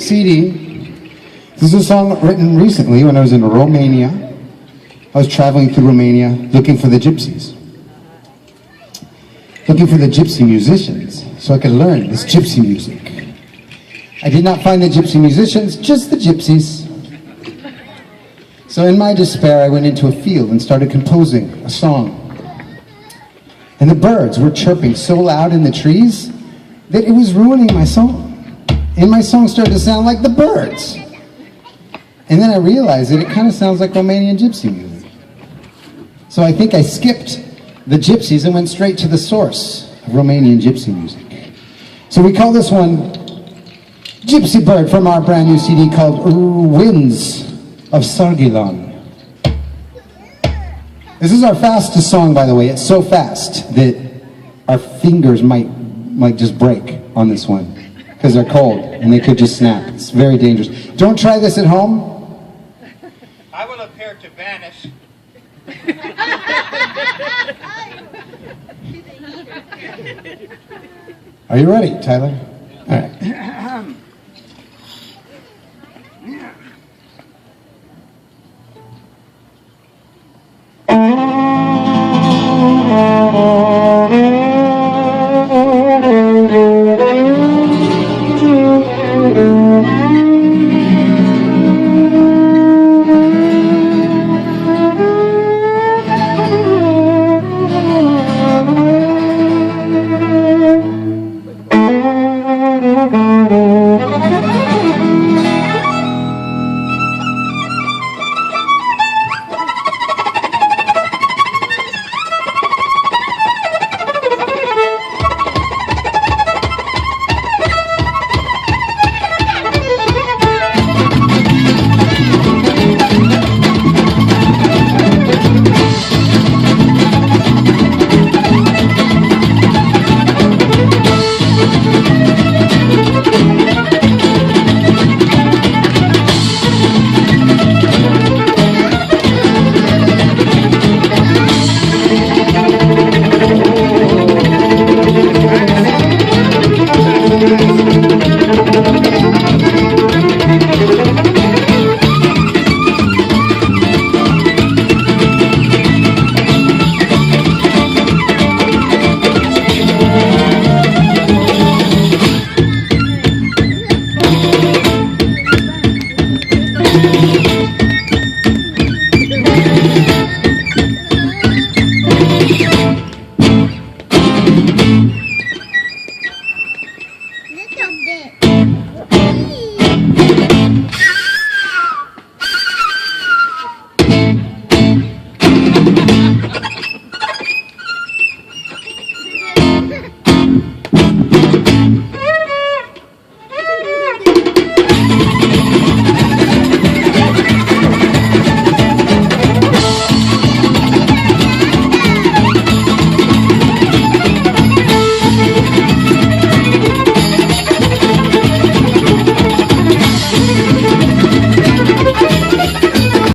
CD. This is a song written recently when I was in Romania. I was traveling through Romania looking for the gypsies. Looking for the gypsy musicians so I could learn this gypsy music. I did not find the gypsy musicians, just the gypsies. So in my despair, I went into a field and started composing a song. And the birds were chirping so loud in the trees that it was ruining my song. And my song started to sound like the birds. And then I realized that it kind of sounds like Romanian gypsy music. So I think I skipped the gypsies and went straight to the source of Romanian gypsy music. So we call this one Gypsy Bird from our brand new CD called Winds of Sargilon. This is our fastest song, by the way. It's so fast that our fingers might just break on this one because they're cold and they could just snap. It's very dangerous. Don't try this at home. I will appear to vanish. Are you ready, Tyler? All right.